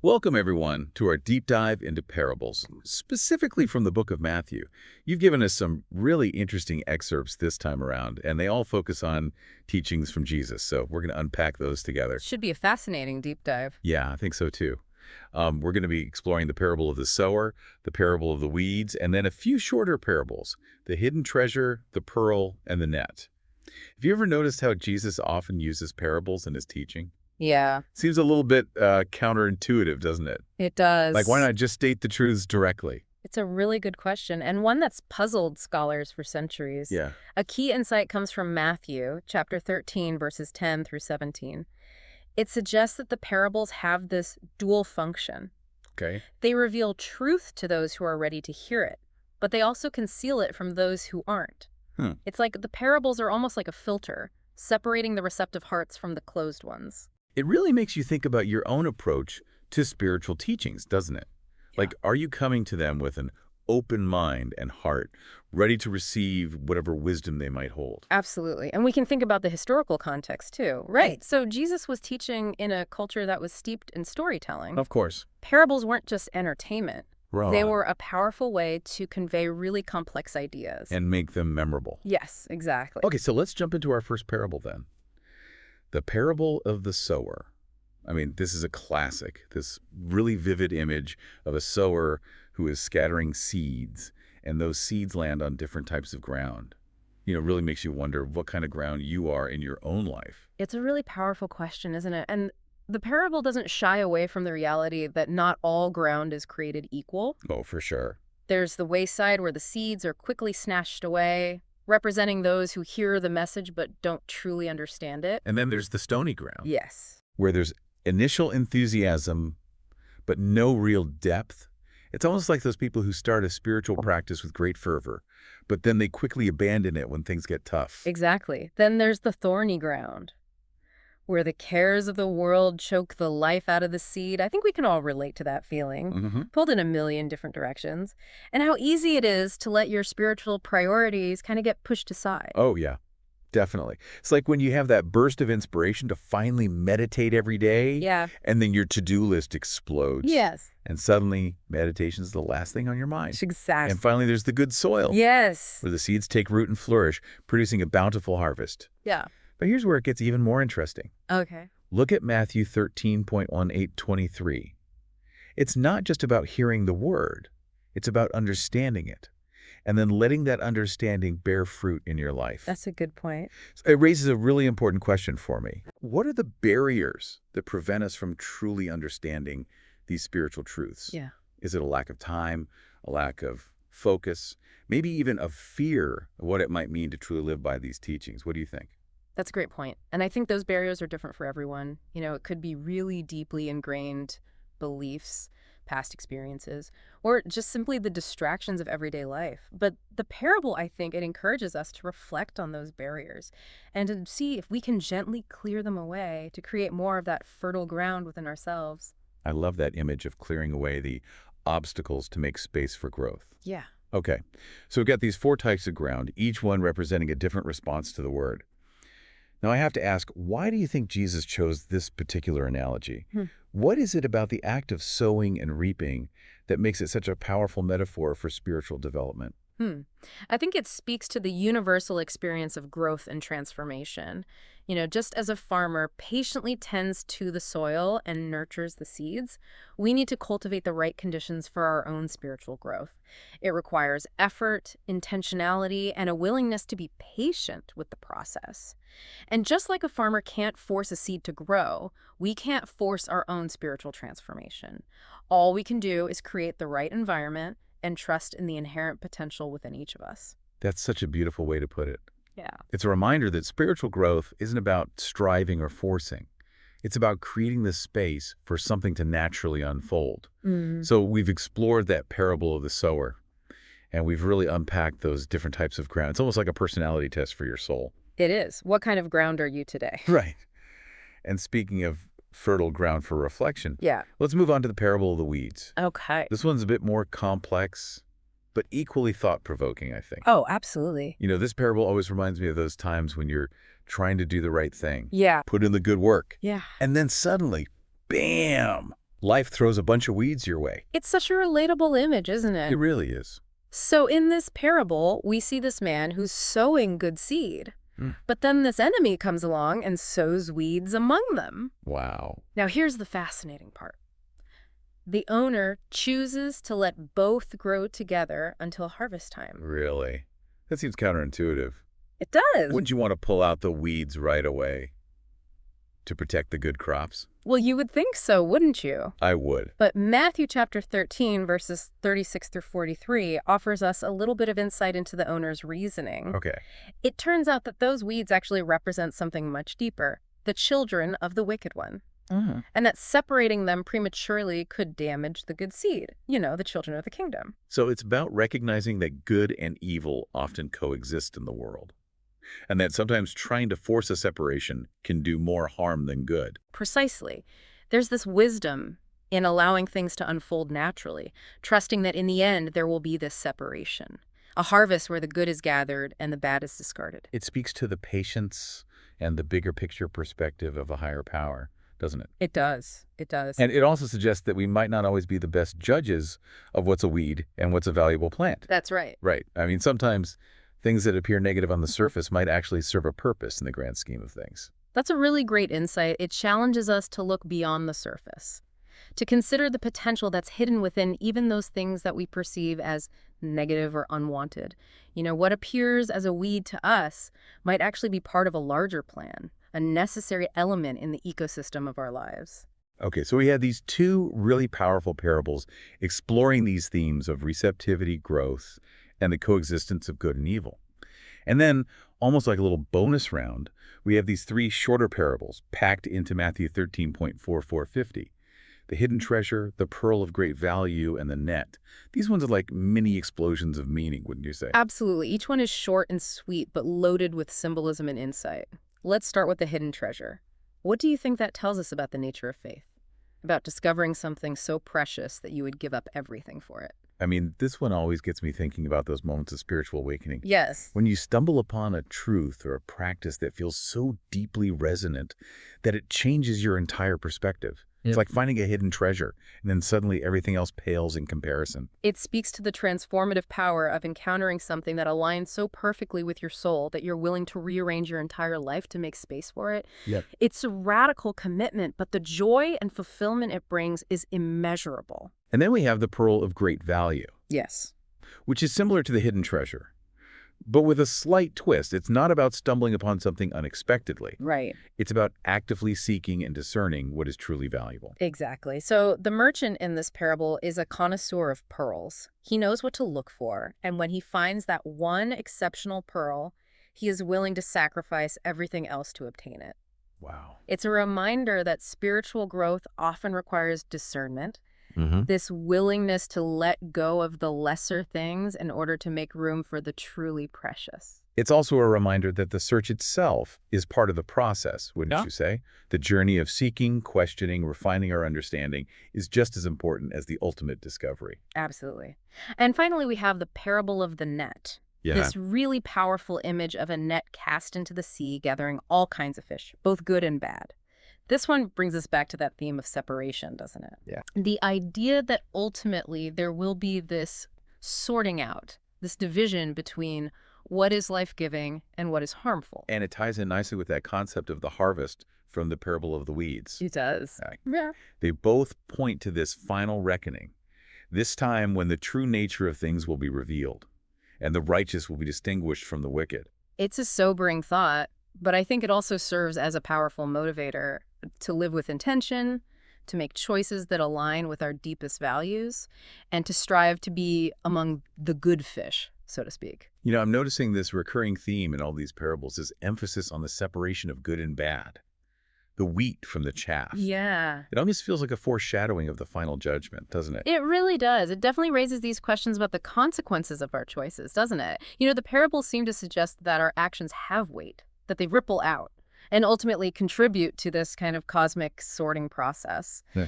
Welcome, everyone, to our deep dive into parables, specifically from the book of Matthew. You've given us some really interesting excerpts this time around, and they all focus on teachings from Jesus, so we're going to unpack those together. Should be a fascinating deep dive. Yeah, I think so too. We're going to be exploring the parable of the sower, the parable of the weeds, and then a few shorter parables, the hidden treasure, the pearl, and the net. Have you ever noticed how Jesus often uses parables in his teaching? Yeah, Seems a little bit counterintuitive, doesn't it? it does. Like, why not just state the truths directly? It's a really good question, and one that's puzzled scholars for centuries. Yeah. A key insight comes from Matthew, chapter 13, verses 10 through 17. It suggests that the parables have this dual function. Okay. They reveal truth to those who are ready to hear it, but they also conceal it from those who aren't. Hmm. It's like the parables are almost like a filter, separating the receptive hearts from the closed ones. It really makes you think about your own approach to spiritual teachings, doesn't it? Yeah. Like, are you coming to them with an open mind and heart, ready to receive whatever wisdom they might hold? Absolutely. And we can think about the historical context, too. Right. So Jesus was teaching in a culture that was steeped in storytelling. Of course. Parables weren't just entertainment. Right. They were a powerful way to convey really complex ideas. And make them memorable. Yes, exactly. Okay, so let's jump into our first parable then. The parable of the sower. I mean, this is a classic, this really vivid image of a sower who is scattering seeds, and those seeds land on different types of ground. Really makes you wonder what kind of ground you are in your own life. It's a really powerful question, isn't it? And the parable doesn't shy away from the reality that not all ground is created equal. Oh, for sure. There's the wayside where the seeds are quickly snatched away, representing those who hear the message but don't truly understand it. And then there's the stony ground, Yes. where there's initial enthusiasm, but no real depth. It's almost like those people who start a spiritual practice with great fervor, but then they quickly abandon it when things get tough. Exactly. Then there's the thorny ground, where the cares of the world choke the life out of the seed. I think we can all relate to that feeling, Mm-hmm. pulled in a million different directions, and how easy it is to let your spiritual priorities kind of get pushed aside. Oh, yeah, definitely. It's like when you have that burst of inspiration to finally meditate every day, Yeah. and then your to-do list explodes. Yes. And suddenly, meditation is the last thing on your mind. Exactly. And finally, there's the good soil, Yes. where the seeds take root and flourish, producing a bountiful harvest. Yeah. But here's where it gets even more interesting. Okay. Look at Matthew 13.1823. It's not just about hearing the word. It's about understanding it, and then letting that understanding bear fruit in your life. That's a good point. It raises a really important question for me. What are the barriers that prevent us from truly understanding these spiritual truths? Yeah. Is it a lack of time, a lack of focus, maybe even a fear of what it might mean to truly live by these teachings? What do you think? That's a great point. And I think those barriers are different for everyone. It could be really deeply ingrained beliefs, past experiences, or just simply the distractions of everyday life. But the parable, I think, it encourages us to reflect on those barriers and to see if we can gently clear them away to create more of that fertile ground within ourselves. I love that image of clearing away the obstacles to make space for growth. Yeah. Okay, so we've got these 4 types of ground, each one representing a different response to the word. Now, I have to ask, why do you think Jesus chose this particular analogy? What is it about the act of sowing and reaping that makes it such a powerful metaphor for spiritual development? I think it speaks to the universal experience of growth and transformation. Just as a farmer patiently tends to the soil and nurtures the seeds, we need to cultivate the right conditions for our own spiritual growth. It requires effort, intentionality, and a willingness to be patient with the process. And just like a farmer can't force a seed to grow, we can't force our own spiritual transformation. All we can do is create the right environment and trust in the inherent potential within each of us. That's such a beautiful way to put it. Yeah. It's a reminder that spiritual growth isn't about striving or forcing. It's about creating the space for something to naturally unfold. So we've explored that parable of the sower, and we've really unpacked those different types of ground. It's almost like a personality test for your soul. It is. What kind of ground are you today? Right. And speaking of fertile ground for reflection, Yeah. let's move on to the parable of the weeds. Okay. This one's a bit more complex, but equally thought-provoking, I think. Oh, absolutely. This parable always reminds me of those times when you're trying to do the right thing, Yeah. put in the good work, Yeah. and then suddenly, bam, Life throws a bunch of weeds your way. It's such a relatable image, isn't It it? really is. So in this parable, we see this man who's sowing good seed. Hmm. But then this enemy comes along and sows weeds among them. Wow. Now here's the fascinating part. The owner chooses to let both grow together until harvest time. Really? That seems counterintuitive. It does. Wouldn't you want to pull out the weeds right away to protect the good crops? Well, you would think so, wouldn't you? I would. But Matthew chapter 13, verses 36 through 43, offers us a little bit of insight into the owner's reasoning. Okay. It turns out that those weeds actually represent something much deeper, the children of the wicked one. And that separating them prematurely could damage the good seed, the children of the kingdom. So it's about recognizing that good and evil often coexist in the world, and that sometimes trying to force a separation can do more harm than good. Precisely. There's this wisdom in allowing things to unfold naturally, trusting that in the end there will be this separation, a harvest where the good is gathered and the bad is discarded. It speaks to the patience and the bigger picture perspective of a higher power, doesn't it? It does. It does. And it also suggests that we might not always be the best judges of what's a weed and what's a valuable plant. That's right. Right. I mean, sometimes things that appear negative on the surface might actually serve a purpose in the grand scheme of things. That's a really great insight. It challenges us to look beyond the surface, to consider the potential that's hidden within even those things that we perceive as negative or unwanted. What appears as a weed to us might actually be part of a larger plan, a necessary element in the ecosystem of our lives. Okay, so we had these two really powerful parables exploring these themes of receptivity, growth, and the coexistence of good and evil. And then, almost like a little bonus round, we have these three shorter parables packed into Matthew 13.4450. The hidden treasure, the pearl of great value, and the net. These ones are like mini explosions of meaning, wouldn't you say? Absolutely. Each one is short and sweet, but loaded with symbolism and insight. Let's start with the hidden treasure. What do you think that tells us about the nature of faith? About discovering something so precious that you would give up everything for it? I mean, this one always gets me thinking about those moments of spiritual awakening. Yes. When you stumble upon a truth or a practice that feels so deeply resonant that it changes your entire perspective. It's like finding a hidden treasure, and then suddenly everything else pales in comparison. It speaks to the transformative power of encountering something that aligns so perfectly with your soul that you're willing to rearrange your entire life to make space for it. Yep. It's a radical commitment, but the joy and fulfillment it brings is immeasurable. And then we have the pearl of great value, Yes. which is similar to the hidden treasure, but with a slight twist. It's not about stumbling upon something unexpectedly. Right. It's about actively seeking and discerning what is truly valuable. Exactly. So the merchant in this parable is a connoisseur of pearls. He knows what to look for, and when he finds that one exceptional pearl, he is willing to sacrifice everything else to obtain it. Wow. It's a reminder that spiritual growth often requires discernment, Mm-hmm. this willingness to let go of the lesser things in order to make room for the truly precious. It's also a reminder that the search itself is part of the process, wouldn't Yeah. you say? The journey of seeking, questioning, refining our understanding is just as important as the ultimate discovery. Absolutely. And finally, we have the parable of the net. Yeah. This really powerful image of a net cast into the sea, gathering all kinds of fish, both good and bad. This one brings us back to that theme of separation, doesn't it? Yeah. The idea that ultimately there will be this sorting out, this division between what is life-giving and what is harmful. And it ties in nicely with that concept of the harvest from the parable of the weeds. It does. Right. Yeah. They both point to this final reckoning, this time when the true nature of things will be revealed, and the righteous will be distinguished from the wicked. It's a sobering thought, but I think it also serves as a powerful motivator to live with intention, to make choices that align with our deepest values, and to strive to be among the good fish, so to speak. You know, I'm noticing this recurring theme in all these parables is emphasis on the separation of good and bad, the wheat from the chaff. Yeah. It almost feels like a foreshadowing of the final judgment, doesn't it? It really does. It definitely raises these questions about the consequences of our choices, doesn't it? The parables seem to suggest that our actions have weight, that they ripple out, and ultimately contribute to this kind of cosmic sorting process. Yeah.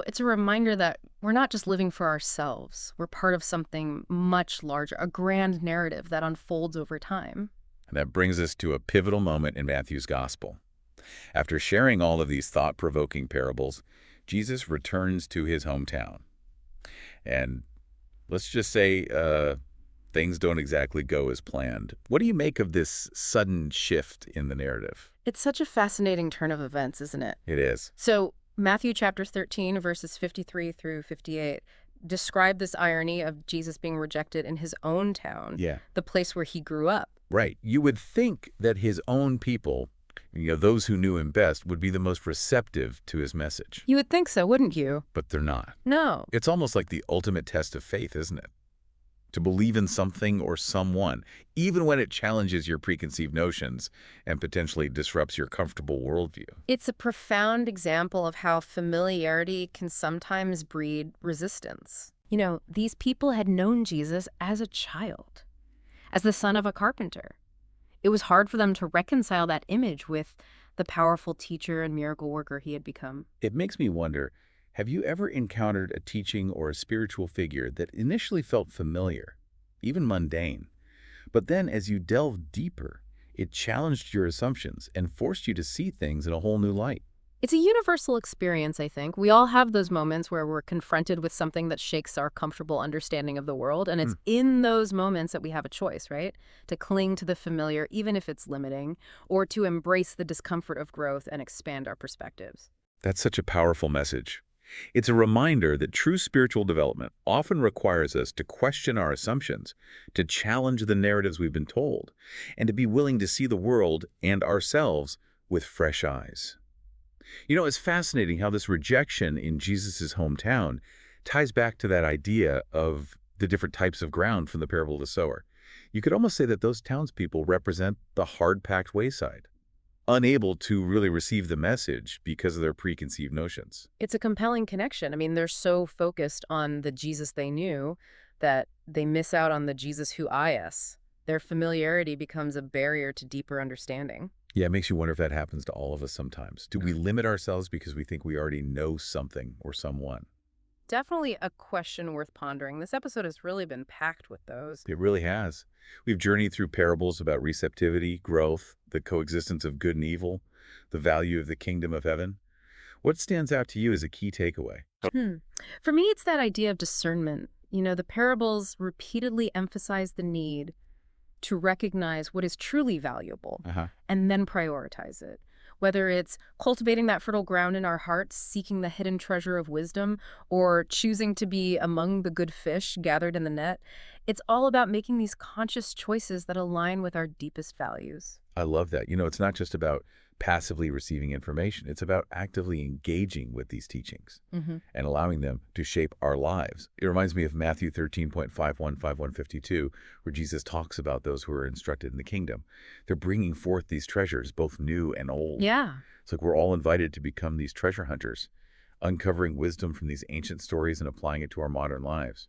It's a reminder that we're not just living for ourselves. We're part of something much larger, a grand narrative that unfolds over time. And that brings us to a pivotal moment in Matthew's gospel. After sharing all of these thought-provoking parables, Jesus returns to his hometown. And let's just say things don't exactly go as planned. What do you make of this sudden shift in the narrative? It's such a fascinating turn of events, isn't it? It is. So, Matthew chapter 13, verses 53 through 58, describe this irony of Jesus being rejected in his own town, Yeah. the place where he grew up. Right. You would think that his own people, those who knew him best, would be the most receptive to his message. You would think so, wouldn't you? But they're not. No. It's almost like the ultimate test of faith, isn't it? To believe in something or someone, even when it challenges your preconceived notions and potentially disrupts your comfortable worldview. It's a profound example of how familiarity can sometimes breed resistance. These people had known Jesus as a child, as the son of a carpenter. It was hard for them to reconcile that image with the powerful teacher and miracle worker he had become. It makes me wonder, have you ever encountered a teaching or a spiritual figure that initially felt familiar, even mundane, but then as you delved deeper, it challenged your assumptions and forced you to see things in a whole new light? It's a universal experience, I think. We all have those moments where we're confronted with something that shakes our comfortable understanding of the world, and it's in those moments that we have a choice, right? To cling to the familiar, even if it's limiting, or to embrace the discomfort of growth and expand our perspectives. That's such a powerful message. It's a reminder that true spiritual development often requires us to question our assumptions, to challenge the narratives we've been told, and to be willing to see the world and ourselves with fresh eyes. It's fascinating how this rejection in Jesus' hometown ties back to that idea of the different types of ground from the parable of the sower. You could almost say that those townspeople represent the hard-packed wayside, unable to really receive the message because of their preconceived notions. It's a compelling connection. I mean, they're so focused on the Jesus they knew that they miss out on the Jesus who I us. Their familiarity becomes a barrier to deeper understanding. Yeah, it makes you wonder if that happens to all of us sometimes. Do we limit ourselves because we think we already know something or someone? Definitely a question worth pondering. This episode has really been packed with those. It really has. We've journeyed through parables about receptivity, growth, the coexistence of good and evil, the value of the kingdom of heaven. What stands out to you as a key takeaway? For me, it's that idea of discernment. The parables repeatedly emphasize the need to recognize what is truly valuable and then prioritize it. Whether it's cultivating that fertile ground in our hearts, seeking the hidden treasure of wisdom, or choosing to be among the good fish gathered in the net, it's all about making these conscious choices that align with our deepest values. I love that. It's not just about passively receiving information. It's about actively engaging with these teachings and allowing them to shape our lives. It reminds me of Matthew 13.51, where Jesus talks about those who are instructed in the kingdom. They're bringing forth these treasures, both new and old. Yeah. It's like we're all invited to become these treasure hunters, uncovering wisdom from these ancient stories and applying it to our modern lives.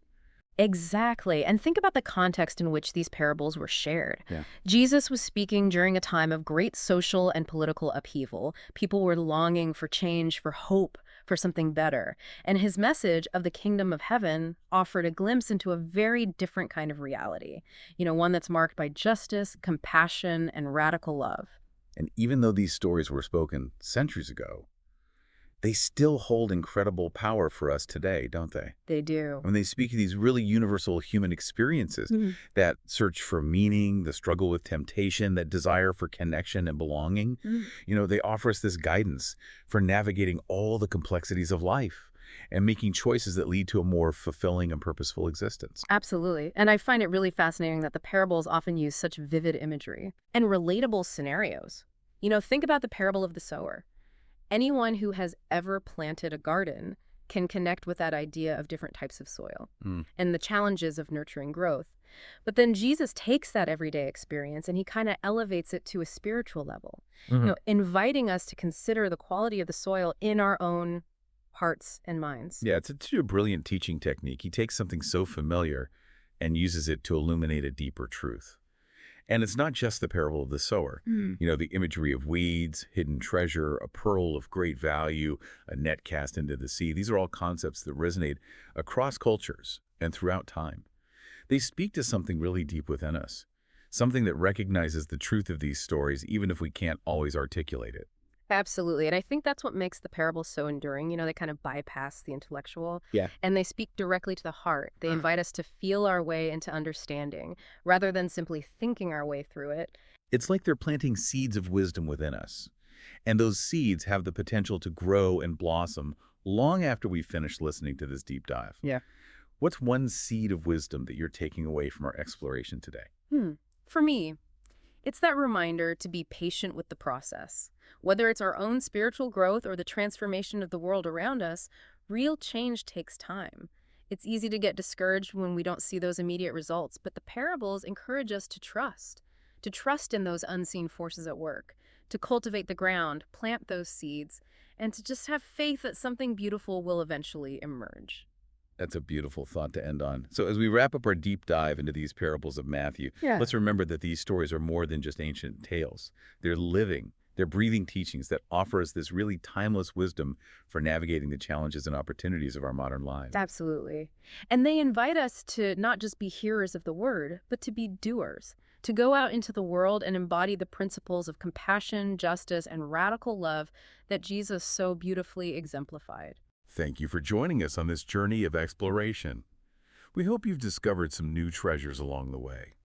Exactly. And think about the context in which these parables were shared. Yeah. Jesus was speaking during a time of great social and political upheaval. People were longing for change, for hope, for something better. And his message of the kingdom of heaven offered a glimpse into a very different kind of reality. One that's marked by justice, compassion, and radical love. And even though these stories were spoken centuries ago, they still hold incredible power for us today, don't they? They do. When they speak of these really universal human experiences, that search for meaning, the struggle with temptation, that desire for connection and belonging, they offer us this guidance for navigating all the complexities of life and making choices that lead to a more fulfilling and purposeful existence. Absolutely. And I find it really fascinating that the parables often use such vivid imagery and relatable scenarios. Think about the parable of the sower. Anyone who has ever planted a garden can connect with that idea of different types of soil and the challenges of nurturing growth. But then Jesus takes that everyday experience and he kind of elevates it to a spiritual level, inviting us to consider the quality of the soil in our own hearts and minds. Yeah, it's a brilliant teaching technique. He takes something so familiar and uses it to illuminate a deeper truth. And it's not just the parable of the sower. The imagery of weeds, hidden treasure, a pearl of great value, a net cast into the sea. These are all concepts that resonate across cultures and throughout time. They speak to something really deep within us, something that recognizes the truth of these stories, even if we can't always articulate it. Absolutely. And I think that's what makes the parables so enduring. They kind of bypass the intellectual Yeah. and they speak directly to the heart. They Mm. invite us to feel our way into understanding rather than simply thinking our way through it. It's like they're planting seeds of wisdom within us. And those seeds have the potential to grow and blossom long after we finish listening to this deep dive. Yeah. What's one seed of wisdom that you're taking away from our exploration today? Hmm. For me, it's that reminder to be patient with the process. Whether it's our own spiritual growth or the transformation of the world around us, real change takes time. It's easy to get discouraged when we don't see those immediate results, but the parables encourage us to trust in those unseen forces at work, to cultivate the ground, plant those seeds, and to just have faith that something beautiful will eventually emerge. That's a beautiful thought to end on. So as we wrap up our deep dive into these parables of Matthew, Yeah. let's remember that these stories are more than just ancient tales. They're breathing teachings that offer us this really timeless wisdom for navigating the challenges and opportunities of our modern lives. Absolutely. And they invite us to not just be hearers of the word, but to be doers, to go out into the world and embody the principles of compassion, justice, and radical love that Jesus so beautifully exemplified. Thank you for joining us on this journey of exploration. We hope you've discovered some new treasures along the way.